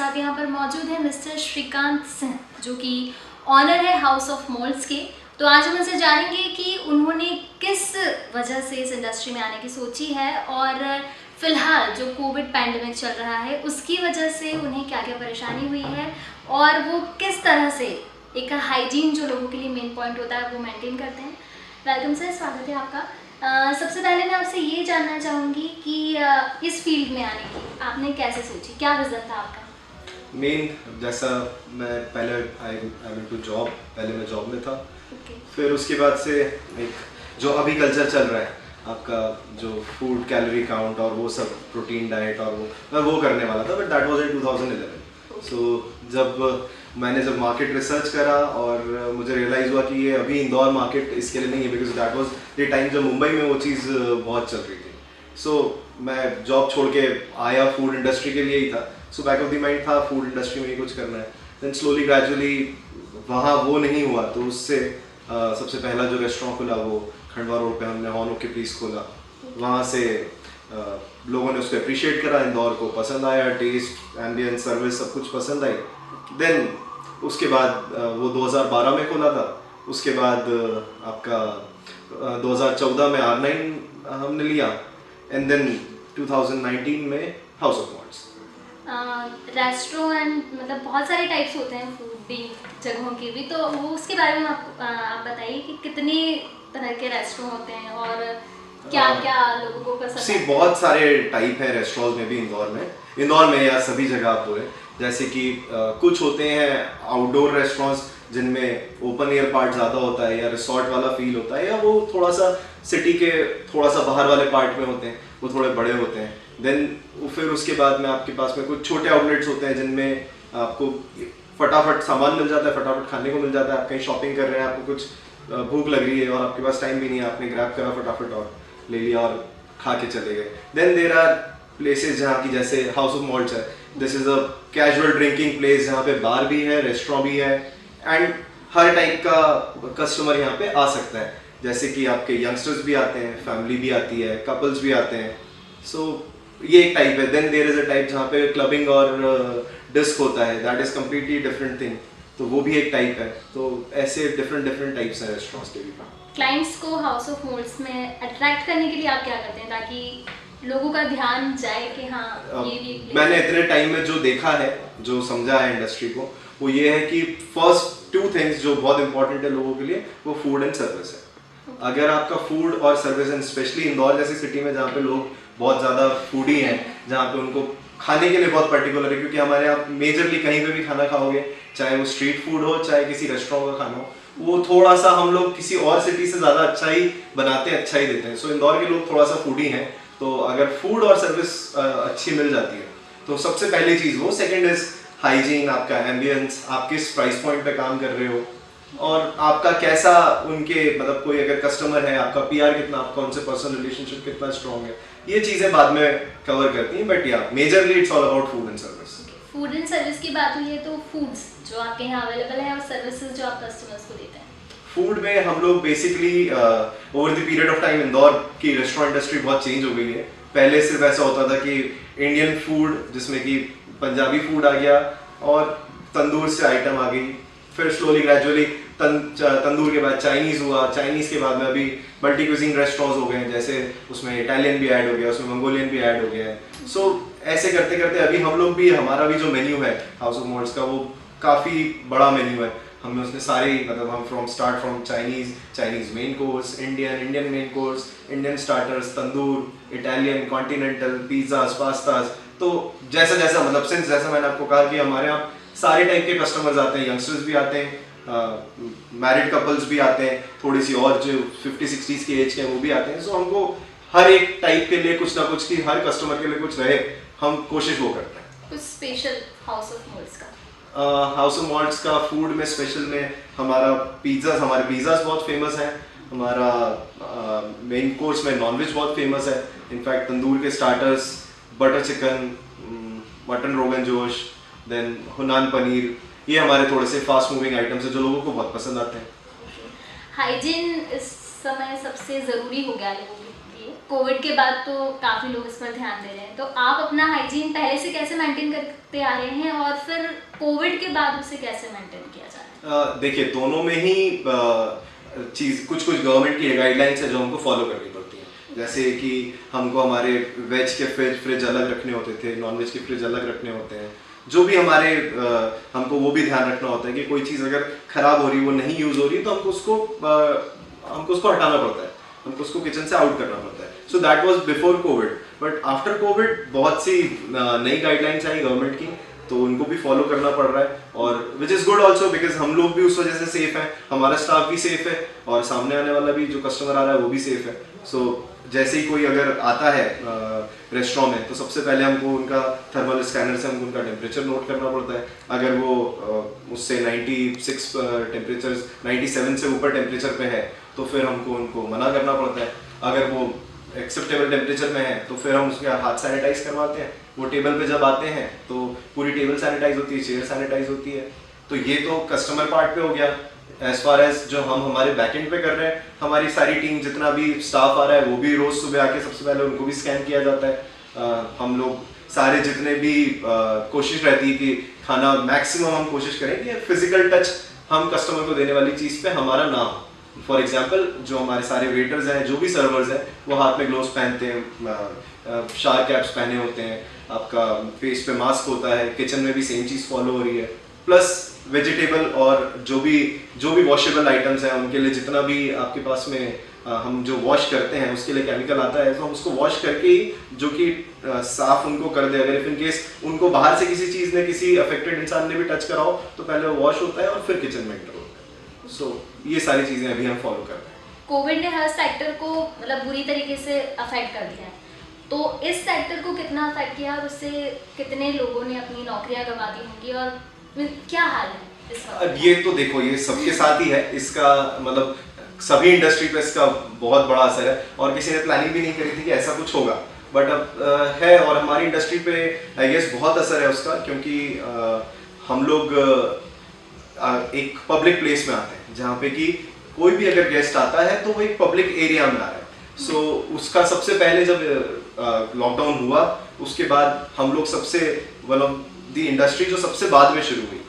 साथ यहाँ पर मौजूद है मिस्टर श्रीकांत सिंह, जो कि ऑनर है हाउस ऑफ मोल्ड्स के। तो आज हम उनसे जानेंगे कि उन्होंने किस वजह से इस इंडस्ट्री में आने की सोची है और फिलहाल जो कोविड पैंडेमिक चल रहा है उसकी वजह से उन्हें क्या क्या परेशानी हुई है और वो किस तरह से एक हाइजीन जो लोगों के लिए मेन पॉइंट होता है वो मेंटेन करते हैं। वेलकम सर, स्वागत है आपका। सबसे पहले मैं आपसे ये जानना चाहूँगी कि इस फील्ड में आने की आपने कैसे सोची, क्या विज़न था आपका? मेन जैसा मैं पहले आई वेंट टू जॉब, पहले मैं जॉब में था। फिर उसके बाद से एक जो अभी कल्चर चल रहा है आपका, जो फूड कैलोरी काउंट और वो सब प्रोटीन डाइट और मैं वो करने वाला था, बट दैट वाज इन 2011। सो मैंने जब मार्केट रिसर्च करा और मुझे रियलाइज़ हुआ कि ये अभी इंदौर मार्केट इसके लिए नहीं है, because that was the time जब मुंबई में वो चीज़ बहुत चल रही थी। सो मैं जॉब छोड़ के आया फूड इंडस्ट्री के लिए ही था। So back of the mind था फूड इंडस्ट्री में ही कुछ करना है। देन स्लोली ग्रेजुअली वहाँ वो नहीं हुआ, तो उससे सबसे पहला जो रेस्टोरेंट खुला वो खंडवा रोड पे हमने हॉनो के पीस खोला। वहाँ से लोगों ने उसको अप्रिशिएट करा, इंदौर को पसंद आया, टेस्ट, एम्बियंस, सर्विस सब कुछ पसंद आई। देन उसके बाद वो 2012 में खोला था। उसके बाद आपका 2014 में R9 हमने लिया एंड देन 2019 में हाउस ऑफ मोल्ड्स। रेस्टोरेंट मतलब बहुत सारे टाइप्स होते हैं फूडी जगहों के भी, तो वो उसके बारे में आप बताइए कि कितने तरह के रेस्टोरेंट होते हैं और क्या क्या लोगों को पसंद है? बहुत सारे टाइप है रेस्टोरेंट्स में भी इंदौर में या सभी जगह आप बोले। जैसे कि कुछ होते हैं आउटडोर रेस्टोरेंट्स जिनमें ओपन एयर पार्ट ज़्यादा होता है या रिसोर्ट वाला फील होता है, या वो थोड़ा सा सिटी के थोड़ा सा बाहर वाले पार्ट में होते हैं, वो थोड़े बड़े होते हैं। देन फिर उसके बाद में आपके पास में कुछ छोटे आउटलेट्स होते हैं जिनमें आपको फटाफट सामान मिल जाता है, फटाफट खाने को मिल जाता है। आप कहीं शॉपिंग कर रहे हैं, आपको कुछ भूख लग रही है और आपके पास टाइम भी नहीं है, आपने ग्रैब करा फटाफट और ले लिया और खा के चले गए। देन देयर आर प्लेसेस जहाँ की जैसे हाउस ऑफ मोल्ड्स है, this is a casual drinking place जहाँ पे बार भी है, रेस्टोरेंट भी है एंड हर टाइप का कस्टमर यहाँ पे आ सकता है। जैसे कि आपके यंगस्टर्स भी आते हैं, फैमिली भी आती है, कपल्स भी आते हैं। सो ये एक टाइप है। Then there is a type जहाँ पे क्लबिंग और डिस्क होता है, that is completely different thing, तो वो भी एक टाइप है। तो ऐसे डिफरेंट टाइप्स हैं रेस्टोरेंट्स के भी। क्लाइंट्स को हाउस ऑफ मोल्ड्स में अट्रैक्ट करने के लिए आप क्या करते हैं ताकि लोगों का ध्यान जाए कि हाँ ये भी मैंने इतने टाइम में जो देखा है, जो समझा है इंडस्ट्री को, वो ये है कि फर्स्ट 2 थिंग्स जो बहुत इंपॉर्टेंट है लोगों के लिए, वो फूड एंड सर्विस है। अगर आपका फूड और सर्विस, एंड स्पेशली इंदौर जैसी सिटी में जहाँ पे लोग बहुत ज़्यादा फूडी हैं, जहाँ पे उनको खाने के लिए बहुत पर्टिकुलर है, क्योंकि हमारे यहाँ मेजरली कहीं पे भी खाना खाओगे, चाहे वो स्ट्रीट फूड हो चाहे किसी रेस्टोरेंट का खाना हो, वो थोड़ा सा हम लोग किसी और सिटी से ज़्यादा अच्छा ही बनाते हैं, अच्छा ही देते हैं। सो इंदौर के लोग थोड़ा सा फूडी हैं, तो अगर फूड और सर्विस अच्छी मिल जाती है तो सबसे पहली चीज़ वो। सेकेंड इज हाइजीन, आपका एम्बियंस, आप किस प्राइस पॉइंट पे काम कर रहे हो और आपका कैसा उनके मतलब कोई अगर कस्टमर है, आपका पीआर कितना, आपका उनसे पर्सनल रिलेशनशिप कितना स्ट्रॉन्ग है, ये चीज़ें बाद में कवर करती हैं। बट या majorly it's all about food and service. Food and service की बात हुई है तो फूड्स जो आपके यहाँ अवेलेबल है और सर्विसेज जो आप कस्टमर्स को देते हैं। फूड में हम लोग basically over the period of time Indore की रेस्टोरेंट इंडस्ट्री बहुत चेंज हो गई है। पहले सिर्फ ऐसा होता था कि इंडियन फूड जिसमें कि पंजाबी फूड आ गया और तंदूर से आइटम आ गई, फिर स्लोली ग्रेजुअली तंदूर के बाद चाइनीज़ हुआ, चाइनीज़ के बाद में अभी मल्टी क्यूजिन रेस्टोरेंट्स हो गए हैं, जैसे उसमें इटालियन भी ऐड हो गया, उसमें मंगोलियन भी ऐड हो गया है। सो ऐसे करते करते अभी हम लोग भी, हमारा भी जो मेन्यू है हाउस ऑफ मोल्ड्स का, वो काफ़ी बड़ा मेन्यू है। हमने उसमें सारे मतलब हम start from Chinese main course, Indian main course, Indian starters, tandoor, Italian, continental, pizzas, pastas. तो जैसा जैसा मतलब सिंस जैसा मैंने आपको कहा कि हमारे यहाँ सारे टाइप के कस्टमर्स आते हैं, यंगस्टर्स भी आते हैं, मैरिड कपल्स भी आते हैं, थोड़ी सी और जो 50-60s की एज के हैं वो भी आते हैं। सो हमको हर एक टाइप के लिए कुछ ना कुछ, की हर कस्टमर के लिए कुछ रहे, हम कोशिश वो करते हैं। कुछ स्पेशल हाउस ऑफ मोल्ड्स का? हाउस ऑफ मोल्ड्स का फूड में स्पेशल में हमारे पिज़्ज़ास बहुत फेमस हैं। हमारा मेन कोर्स में नॉनवेज बहुत फेमस है। इनफैक्ट तंदूर के starters, butter chicken, mutton rogan josh, then हुनान पनीर, ये हमारे थोड़े से फास्ट मूविंग आइटम्स हैं जो लोगों को बहुत पसंद आते हैं। हाइजीन इस समय सबसे ज़रूरी हो गया लोगों के लिए, कोविड के बाद तो काफ़ी लोग इस पर ध्यान दे रहे हैं, तो आप अपना हाइजीन पहले से कैसे मेंटेन करते आ रहे हैं और फिर कोविड के बाद उसे कैसे मेंटेन किया जा रहा है? देखिए, दोनों में ही चीज़ कुछ गवर्नमेंट की गाइडलाइंस है जो हमको फॉलो करनी पड़ती है। जैसे कि हमको हमारे वेज के फ्रिज अलग रखने होते थे, नॉन वेज के फ्रिज अलग रखने होते हैं। जो भी हमारे हमको वो भी ध्यान रखना होता है कि कोई चीज़ अगर ख़राब हो रही है, वो नहीं यूज़ हो रही है, तो हमको उसको हटाना पड़ता है, हमको उसको किचन से आउट करना पड़ता है। So that was before Covid. But after Covid बहुत सी नई गाइडलाइंस आई गवर्नमेंट की, तो उनको भी फॉलो करना पड़ रहा है, और which is good also, because हम लोग भी उस वजह से सेफ हैं, हमारा स्टाफ भी सेफ है, और सामने आने वाला भी जो कस्टमर आ रहा है वो भी सेफ है। सो जैसे ही कोई अगर आता है रेस्टोरेंट में, तो सबसे पहले हमको उनका थर्मल स्कैनर से हमको उनका टेम्परेचर नोट करना पड़ता है। अगर वो उससे 96 टेम्परेचर 97 से ऊपर टेम्परेचर पे है, तो फिर हमको उनको मना करना पड़ता है। अगर वो एक्सेप्टेबल टेम्परेचर में है, तो फिर हम उसके हाथ सैनिटाइज करवाते हैं। वो टेबल पे जब आते हैं तो पूरी टेबल सैनिटाइज होती है, चेयर सैनिटाइज होती है। तो ये तो कस्टमर पार्ट पे हो गया। एज फार एज जो हम हमारे बैकएंड पे कर रहे हैं, हमारी सारी टीम, जितना भी स्टाफ आ रहा है, वो भी रोज सुबह आके सबसे पहले उनको भी स्कैन किया जाता है। हम लोग सारे जितने भी कोशिश रहती है कि खाना मैक्सिमम हम कोशिश करें कि फिजिकल टच हम कस्टमर को देने वाली चीज़ पे हमारा ना हो। फॉर एग्जाम्पल, जो हमारे सारे वेटर्स हैं, जो भी सर्वर्स हैं, वो हाथ में ग्लोव्स पहनते हैं, शार्क कैप्स पहने होते हैं, आपका फेस पे मास्क होता है। किचन में भी सेम चीज़ फॉलो हो रही है। प्लस वेजिटेबल और जो भी वॉशेबल आइटम्स हैं, उनके लिए जितना भी आपके पास में हम जो वॉश करते हैं, उसके लिए केमिकल आता है, तो हम उसको वॉश करके ही जो कि साफ उनको कर दे। अगर इन केस उनको बाहर से किसी चीज़ ने, किसी अफेक्टेड इंसान ने भी टच करा हो, तो पहले वो वॉश होता है और फिर किचन में एंटर होता है। सो ये सारी चीज़ें अभी हम फॉलो कर रहे हैं। कोविड ने हर सेक्टर को मतलब बुरी तरीके से अफेक्ट कर दिया है, तो इस सेक्टर को कितना अफेक्ट किया और उससे कितने लोगों ने अपनी नौकरियां गंवा दी होंगी, और क्या हाल है इस वक्त? अब ये तो देखो, ये सबके साथ ही है। इसका मतलब सभी इंडस्ट्री पे इसका बहुत बड़ा असर है, और किसी ने प्लानिंग भी नहीं करी थी कि ऐसा कुछ होगा, बट अब है। और हमारी इंडस्ट्री पे आई गेस बहुत असर है उसका, क्योंकि हम लोग एक पब्लिक प्लेस में आते हैं, जहाँ पे कि कोई भी अगर गेस्ट आता है तो वो एक पब्लिक एरिया में आ रहा है। सो उसका सबसे पहले जब लॉकडाउन हुआ, उसके बाद हम लोग सबसे वन ऑफ द इंडस्ट्री जो सबसे बाद में शुरू हुई,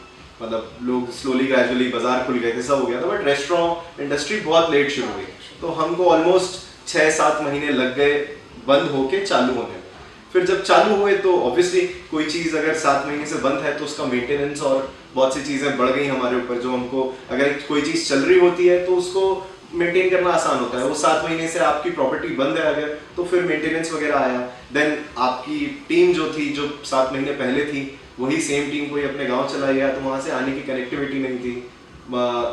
मतलब लोग स्लोली ग्रेजुअली बाजार खुल गए थे, सब हो गया था, बट रेस्टोरेंट इंडस्ट्री बहुत लेट शुरू हुई। तो हमको ऑलमोस्ट 6-7 महीने लग गए बंद होके चालू होने में। फिर जब चालू हुए तो ऑब्वियसली कोई चीज़ अगर 7 महीने से बंद है, तो उसका मेंटेनेंस और बहुत सी चीज़ें बढ़ गई हमारे ऊपर। जो हमको अगर कोई चीज़ चल रही होती है तो उसको मेंटेन करना आसान होता है। वो 7 महीने से आपकी प्रॉपर्टी बंद है अगर, तो फिर मेंटेनेंस वगैरह आया। देन आपकी टीम जो थी, जो 7 महीने पहले थी, वही सेम टीम कोई अपने गांव चला गया, तो वहाँ से आने की कनेक्टिविटी नहीं थी।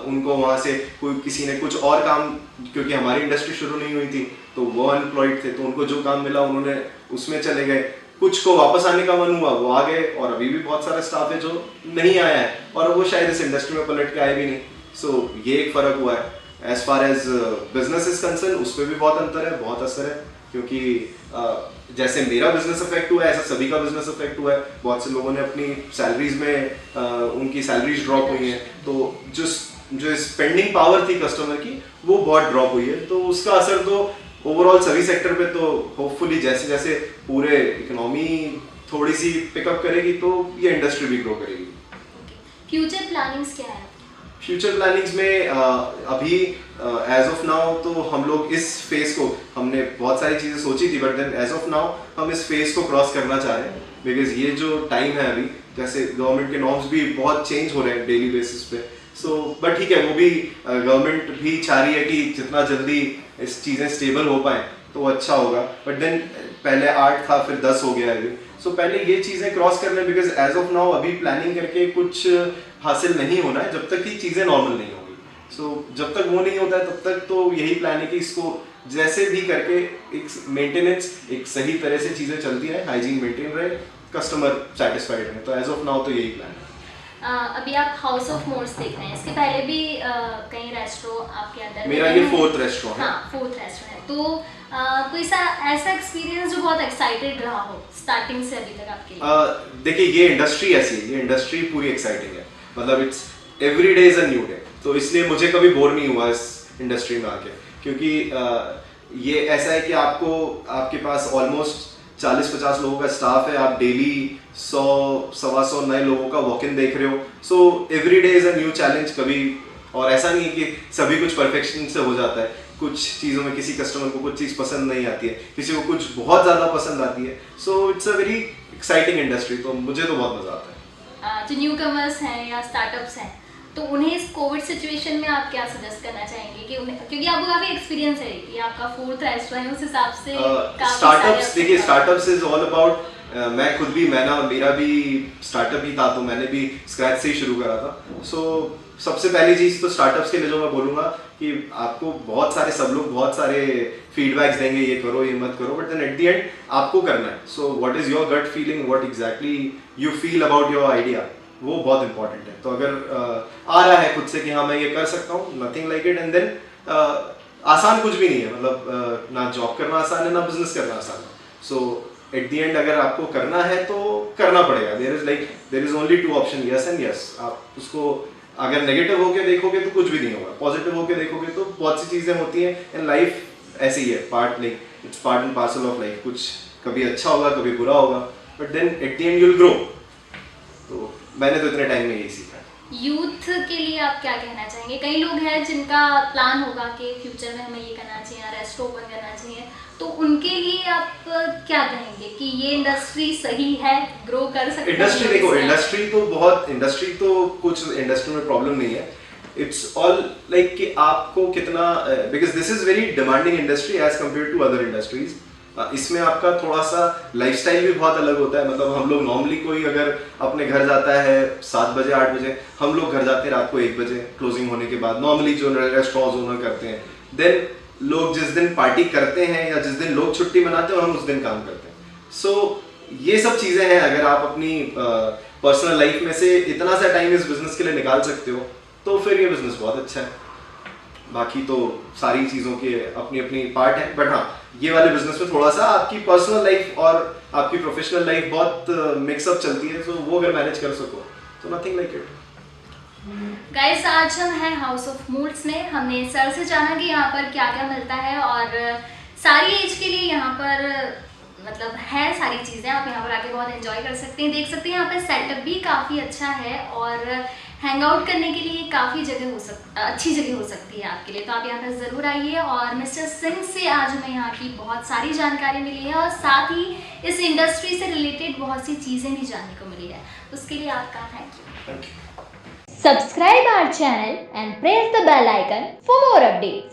उनको वहाँ से कोई किसी ने कुछ और काम, क्योंकि हमारी इंडस्ट्री शुरू नहीं हुई थी, तो वो अनएम्प्लॉयड थे, तो उनको जो काम मिला उन्होंने उसमें चले गए। कुछ को वापस आने का मन हुआ, वो आ गए, और अभी भी बहुत सारा स्टाफ है जो नहीं आया है, और वो शायद इस इंडस्ट्री में पलट के आए भी नहीं। सो ये एक फ़र्क हुआ है। As far as business is concerned, उस पर भी बहुत अंतर है, बहुत असर है, क्योंकि जैसे मेरा बिजनेस अफेक्ट हुआ है, ऐसा सभी का बिजनेस अफेक्ट हुआ है। बहुत से लोगों ने अपनी सैलरीज में उनकी सैलरीज ड्रॉप हुई हैं, तो जो स्पेंडिंग पावर थी कस्टमर की, वो बहुत ड्रॉप हुई है। तो उसका असर तो ओवरऑल सभी सेक्टर पे, तो होपफुली जैसे जैसे पूरे इकोनॉमी थोड़ी सी पिकअप करेगी, तो ये इंडस्ट्री भी ग्रो करेगी। फ्यूचर प्लानिंग्स क्या है? फ्यूचर प्लानिंग्स में अभी एज ऑफ नाउ तो हम लोग इस फेज को, हमने बहुत सारी चीज़ें सोची थी, but then as of now हम इस फेज को क्रॉस करना चाह रहे हैं। बिकॉज ये जो टाइम है अभी, जैसे गवर्नमेंट के नॉर्म्स भी बहुत चेंज हो रहे हैं डेली बेसिस पे। सो बट ठीक है, वो भी गवर्नमेंट भी चाह रही है कि जितना जल्दी इस चीज़ें स्टेबल हो पाए तो अच्छा होगा। बट देन पहले 8 था, फिर 10 हो गया अभी। सो पहले ये चीज़ें क्रॉस करना है, बिकॉज एज ऑफ नाउ अभी प्लानिंग करके कुछ हासिल नहीं होना है जब तक कि चीज़ें नॉर्मल नहीं होगी। सो जब तक वो नहीं होता है, तब तक तो यही प्लान है कि इसको जैसे भी करके एक मेंटेनेंस, एक सही तरह से चीज़ें चलती रहे, हाइजीन मेंटेन रहे, कस्टमर सेटिस्फाइड रहे। तो एज ऑफ नाउ तो यही प्लान है। अभी आप हाउस ऑफ मोल्स देख रहे हैं, इसके पहले भी कई रेस्टोरेंट आपके अंदर? मेरा ये 4th रेस्टोरेंट है। हाँ, 4th रेस्टोरेंट है। तो कोई सा ऐसा एक्सपीरियंस जो बहुत एक्साइटेड रहा हो स्टार्टिंग से अभी तक आपके लिए? देखिए, ये इंडस्ट्री ऐसी है, ये इंडस्ट्री पूरी एक्साइटिंग है, मतलब it's every day is a new day. तो इसलिए मुझे कभी बोर नहीं हुआ इस इंडस्ट्री में आके, क्योंकि ये ऐसा है कि आपको आपके पास ऑलमोस्ट 40-50 लोगों का स्टाफ है, आप डेली 100-125 नए लोगों का वॉक इन देख रहे हो, so every day is a new challenge कभी। और ऐसा नहीं है कि सभी कुछ परफेक्शन से हो जाता है, कुछ चीज़ों में किसी कस्टमर को कुछ चीज़ पसंद नहीं आती है, किसी को कुछ बहुत ज़्यादा पसंद आती है, so it's a very exciting industry. तो मुझे तो बहुत मज़ा आता है। जो न्यू कमर्स हैं या स्टार्टअप्स हैं, तो उन्हें इस कोविड सिचुएशन में आप क्या सजेस्ट करना चाहेंगे कि उन्हें, क्योंकि आपको काफ़ी एक्सपीरियंस है, ये आपका 4th रेस्टोरेंट है, उस हिसाब से स्टार्टअप्स, देखिए स्टार्टअप्स इज ऑल अबाउट, मैं खुद भी, मेरा भी स्टार्टअप ही था, तो मैंने भी स्क्रैच से ही शुरू करा था। सो सबसे पहली चीज़ तो स्टार्टअप्स के लिए जो मैं बोलूँगा कि आपको बहुत सारे, सब लोग बहुत सारे फीडबैक्स देंगे, ये करो ये मत करो, but then at the end आपको करना है। So what is your gut feeling, what exactly you feel about your idea, वो बहुत इंपॉर्टेंट है। तो अगर आ रहा है खुद से कि हाँ मैं ये कर सकता हूँ, nothing like it, and then आसान कुछ भी नहीं है, मतलब ना जॉब करना आसान है ना बिजनेस करना आसान है। सो एट द एंड अगर आपको करना है तो करना पड़ेगा। There is only 2 option, yes and yes. आप उसको अगर नेगेटिव होके देखोगे तो कुछ भी नहीं होगा, पॉजिटिव होके देखोगे तो बहुत सी चीज़ें होती हैं इन लाइफ, ऐसे ही है, it's part and parcel of life. कुछ कभी अच्छा होगा, कभी बुरा होगा, but then at the end you will grow. तो मैंने तो इतने टाइम में यही सीखा। यूथ के लिए आप क्या कहना चाहेंगे? कई लोग हैं जिनका प्लान होगा कि फ्यूचर में हमें ये करना चाहिए, रेस्टोरेंट ओपन करना चाहिए, तो उनके लिए आप क्या कहेंगे कि ये इंडस्ट्री सही है, ग्रो कर सकते हैं? इंडस्ट्री देखो, इंडस्ट्री तो कुछ इंडस्ट्री में प्रॉब्लम नहीं है। इट्स ऑल लाइक कि आपको कितना, because this is very demanding industry as compare to other industries. इसमें आपका थोड़ा सा लाइफस्टाइल भी बहुत अलग होता है। मतलब हम लोग नॉर्मली, कोई अगर अपने घर जाता है 7 बजे 8 बजे, हम लोग घर जाते हैं रात को 1 बजे क्लोजिंग होने के बाद, नॉर्मली जो रेस्टोरेंट्स ओनर करते हैं। देन लोग जिस दिन पार्टी करते हैं या जिस दिन लोग छुट्टी मनाते हैं, हम उस दिन काम करते हैं। सो ये सब चीज़ें हैं। अगर आप अपनी पर्सनल लाइफ में से इतना सा टाइम इस बिजनेस के लिए निकाल सकते हो तो फिर ये बिजनेस बहुत अच्छा है। बाकी तो सारी चीज़ों के अपनी अपनी पार्ट है, बट हाँ ये वाले बिजनेस में थोड़ा सा आपकी पर्सनल लाइफ और आपकी प्रोफेशनल लाइफ बहुत मिक्सअप चलती है। सो वो अगर मैनेज कर सको तो नथिंग लाइक इट। गाइस, आज हम हैं हाउस ऑफ मोल्ड्स में। हमने सर से जाना कि यहाँ पर क्या क्या मिलता है, और सारी एज के लिए यहाँ पर मतलब है सारी चीज़ें। आप यहाँ पर आके बहुत एंजॉय कर सकते हैं, देख सकते हैं। यहाँ पर सेटअप भी काफ़ी अच्छा है और हैंग आउट करने के लिए काफ़ी अच्छी जगह हो सकती है आपके लिए। तो आप यहाँ पर ज़रूर आइए। और मिस्टर सिंह से आज हमें यहाँ की बहुत सारी जानकारी मिली है और साथ ही इस इंडस्ट्री से रिलेटेड बहुत सी चीज़ें भी जानने को मिली है। उसके लिए आपका thank you. Subscribe our channel and press the bell icon for more updates.